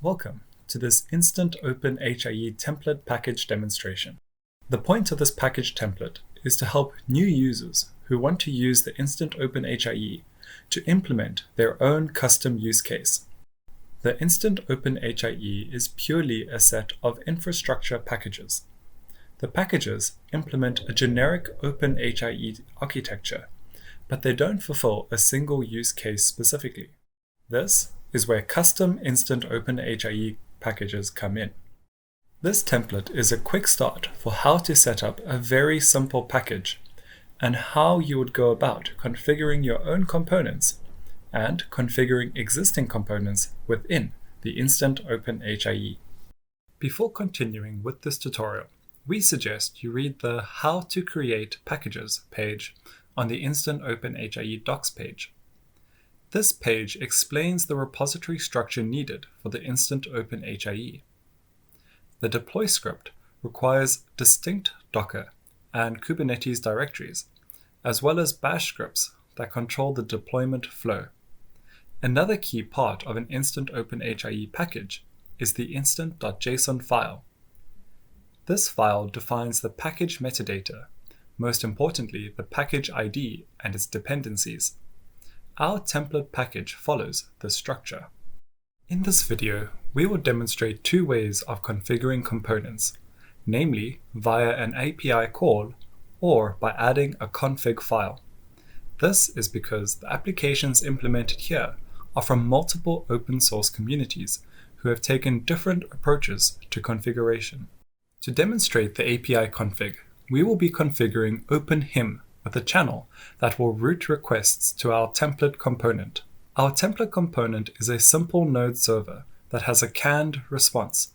Welcome to this Instant OpenHIE Template Package demonstration. The point of this package template is to help new users who want to use the Instant OpenHIE to implement their own custom use case. The Instant OpenHIE is purely a set of infrastructure packages. The packages implement a generic OpenHIE architecture, but they don't fulfill a single use case specifically. This is where custom Instant OpenHIE packages come in. This template is a quick start for how to set up a very simple package and how you would go about configuring your own components and configuring existing components within the Instant OpenHIE. Before continuing with this tutorial, we suggest you read the How to Create Packages page on the Instant OpenHIE docs page. This page explains the repository structure needed for the Instant OpenHIE. The deploy script requires distinct Docker and Kubernetes directories, as well as bash scripts that control the deployment flow. Another key part of an Instant OpenHIE package is the instant.json file. This file defines the package metadata, most importantly the package ID and its dependencies. Our template package follows this structure. In this video, we will demonstrate two ways of configuring components, namely via an API call or by adding a config file. This is because the applications implemented here are from multiple open source communities who have taken different approaches to configuration. To demonstrate the API config, we will be configuring OpenHIM with a channel that will route requests to our template component. Our template component is a simple node server that has a canned response.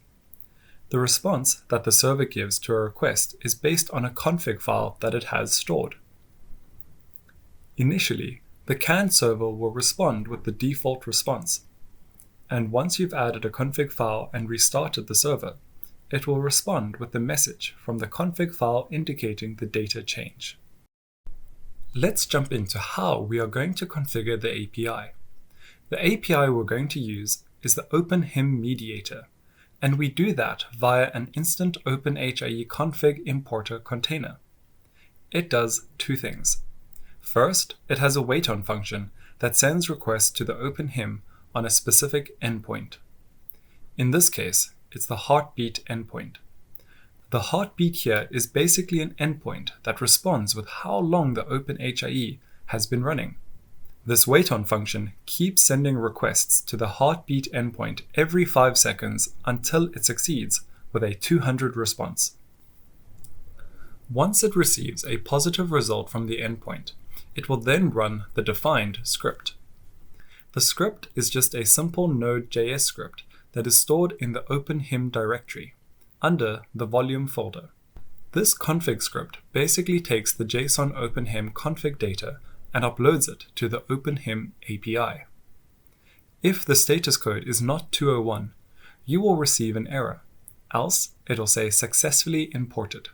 The response that the server gives to a request is based on a config file that it has stored. Initially, the canned server will respond with the default response, and once you've added a config file and restarted the server, it will respond with the message from the config file indicating the data change. Let's jump into how we are going to configure the API. The API we're going to use is the OpenHIM Mediator, and we do that via an Instant OpenHIE config importer container. It does two things. First, it has a wait-on function that sends requests to the OpenHIM on a specific endpoint. In this case, it's the heartbeat endpoint. The heartbeat here is basically an endpoint that responds with how long the OpenHIE has been running. This wait-on function keeps sending requests to the heartbeat endpoint every 5 seconds until it succeeds with a 200 response. Once it receives a positive result from the endpoint, it will then run the defined script. The script is just a simple Node.js script that is stored in the OpenHIM directory under the volume folder. This config script basically takes the JSON OpenHIM config data and uploads it to the OpenHIM API. If the status code is not 201, you will receive an error, else it'll say successfully imported.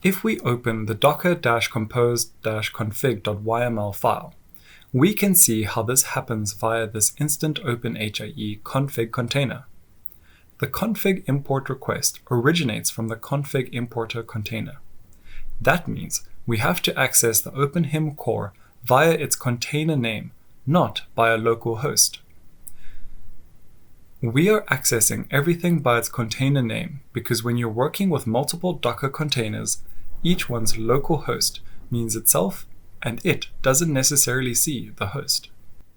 If we open the docker-compose-config.yml file, we can see how this happens via this Instant OpenHIE config container. The config import request originates from the config importer container. That means we have to access the OpenHIM core via its container name, not by a local host. We are accessing everything by its container name because when you're working with multiple Docker containers, each one's local host means itself and it doesn't necessarily see the host.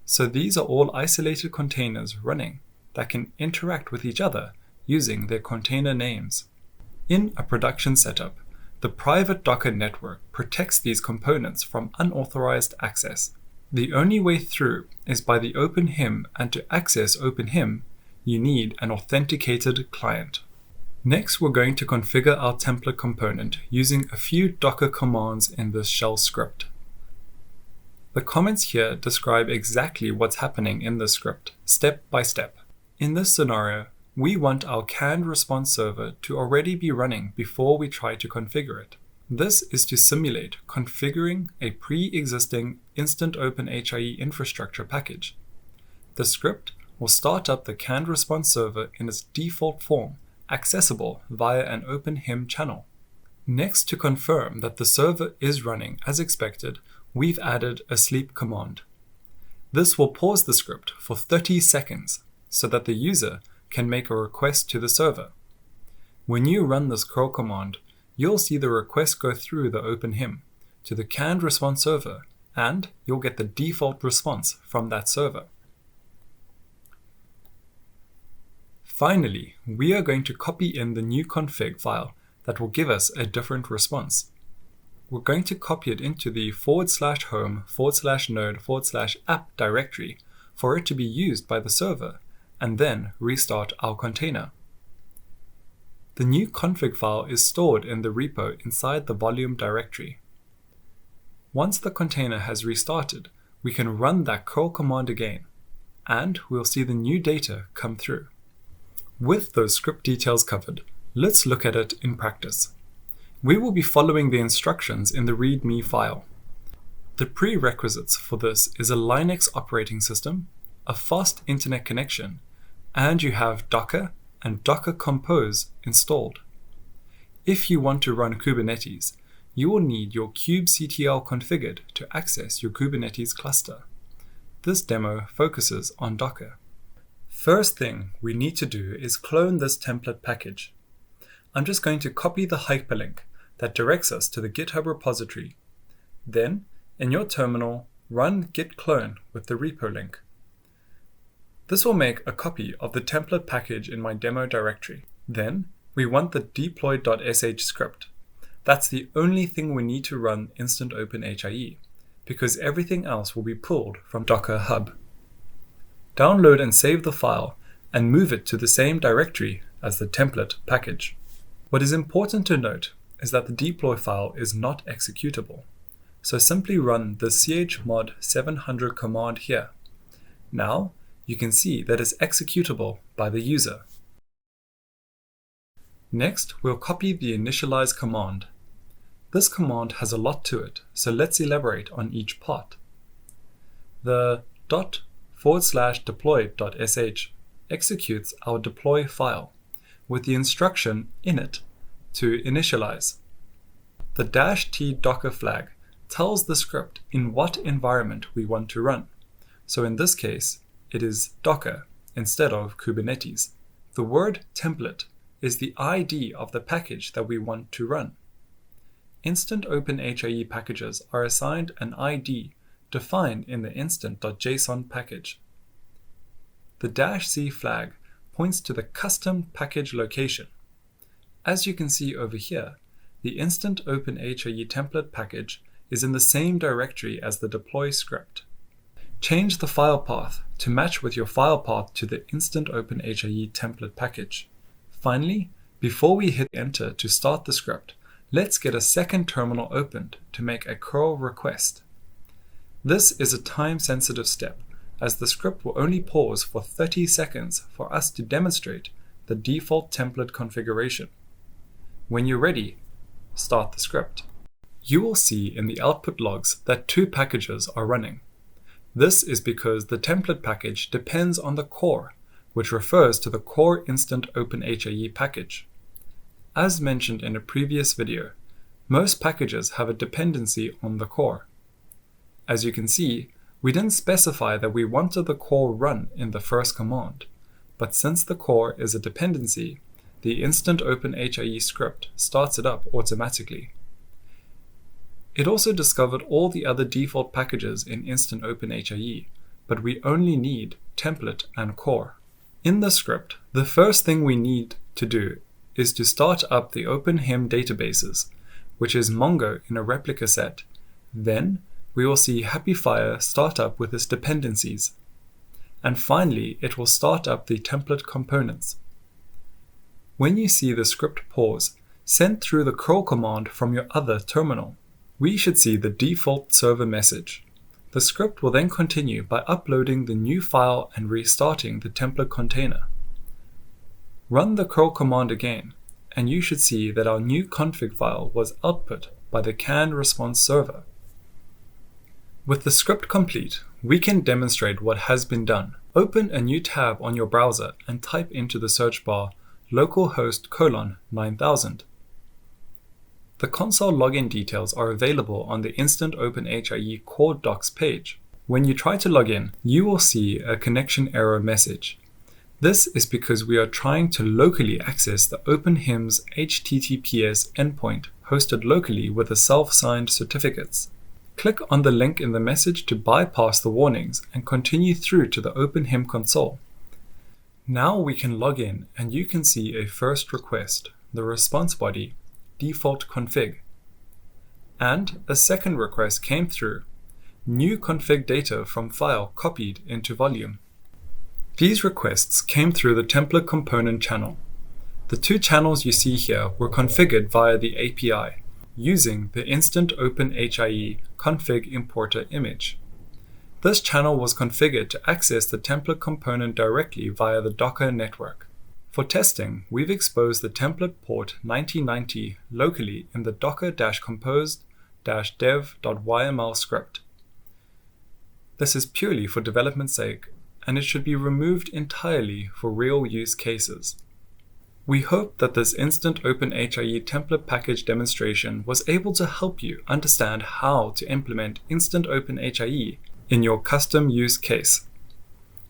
So these are all isolated containers running that can interact with each other using their container names. In a production setup, the private Docker network protects these components from unauthorized access. The only way through is by the OpenHIM, and to access OpenHIM, you need an authenticated client. Next, we're going to configure our template component using a few Docker commands in this shell script. The comments here describe exactly what's happening in the script, step by step. In this scenario, we want our canned response server to already be running before we try to configure it. This is to simulate configuring a pre-existing Instant OpenHIE infrastructure package. The script will start up the canned response server in its default form, accessible via an OpenHIM channel. Next, to confirm that the server is running as expected, we've added a sleep command. This will pause the script for 30 seconds so that the user can make a request to the server. When you run this curl command, you'll see the request go through the OpenHIM to the canned response server, and you'll get the default response from that server. Finally, we are going to copy in the new config file that will give us a different response. We're going to copy it into the /home/node/app directory for it to be used by the server, and then restart our container. The new config file is stored in the repo inside the volume directory. Once the container has restarted, we can run that curl command again, and we'll see the new data come through. With those script details covered, let's look at it in practice. We will be following the instructions in the README file. The prerequisites for this is a Linux operating system, a fast internet connection, and you have Docker and Docker Compose installed. If you want to run Kubernetes, you will need your kubectl configured to access your Kubernetes cluster. This demo focuses on Docker. First thing we need to do is clone this template package. I'm just going to copy the hyperlink that directs us to the GitHub repository. Then, in your terminal, run git clone with the repo link. This will make a copy of the template package in my demo directory. Then, we want the deploy.sh script. That's the only thing we need to run Instant OpenHIE, because everything else will be pulled from Docker Hub. Download and save the file and move it to the same directory as the template package. What is important to note is that the deploy file is not executable, so simply run the chmod 700 command here. Now, you can see that it's executable by the user. Next, we'll copy the initialize command. This command has a lot to it, so let's elaborate on each part. The /deploy.sh executes our deploy file with the instruction in it to initialize. The -t docker flag tells the script in what environment we want to run. So in this case, it is Docker instead of Kubernetes. The word template is the ID of the package that we want to run. Instant OpenHIE packages are assigned an ID defined in the instant.json package. The -c flag points to the custom package location. As you can see over here, the Instant OpenHIE Template Package is in the same directory as the deploy script. Change the file path to match with your file path to the Instant OpenHIE Template Package. Finally, before we hit enter to start the script, let's get a second terminal opened to make a curl request. This is a time-sensitive step, as the script will only pause for 30 seconds for us to demonstrate the default template configuration. When you're ready, start the script. You will see in the output logs that 2 packages are running. This is because the template package depends on the core, which refers to the core Instant OpenHIE package. As mentioned in a previous video, most packages have a dependency on the core. As you can see, we didn't specify that we wanted the core run in the first command, but since the core is a dependency, the Instant OpenHIE script starts it up automatically. It also discovered all the other default packages in Instant OpenHIE, but we only need template and core. In the script, the first thing we need to do is to start up the OpenHIM databases, which is Mongo in a replica set. Then we will see HappyFire start up with its dependencies. And finally, it will start up the template components. When you see the script pause, send through the curl command from your other terminal. We should see the default server message. The script will then continue by uploading the new file and restarting the template container. Run the curl command again, and you should see that our new config file was output by the canned response server. With the script complete, we can demonstrate what has been done. Open a new tab on your browser and type into the search bar localhost:9000. The console login details are available on the Instant OpenHIE core docs page. When you try to log in, you will see a connection error message. This is because we are trying to locally access the OpenHIM's HTTPS endpoint hosted locally with the self-signed certificates. Click on the link in the message to bypass the warnings and continue through to the OpenHIM console. Now we can log in and you can see a first request, the response body, default config. And a second request came through, new config data from file copied into volume. These requests came through the template component channel. The two channels you see here were configured via the API, using the Instant OpenHIE config importer image. This channel was configured to access the template component directly via the Docker network. For testing, we've exposed the template port 9090 locally in the docker-composed-dev.yml script. This is purely for development's sake, and it should be removed entirely for real use cases. We hope that this Instant OpenHIE Template Package demonstration was able to help you understand how to implement Instant OpenHIE in your custom use case.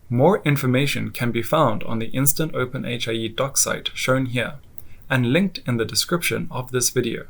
More information can be found on the Instant OpenHIE doc site shown here and linked in the description of this video.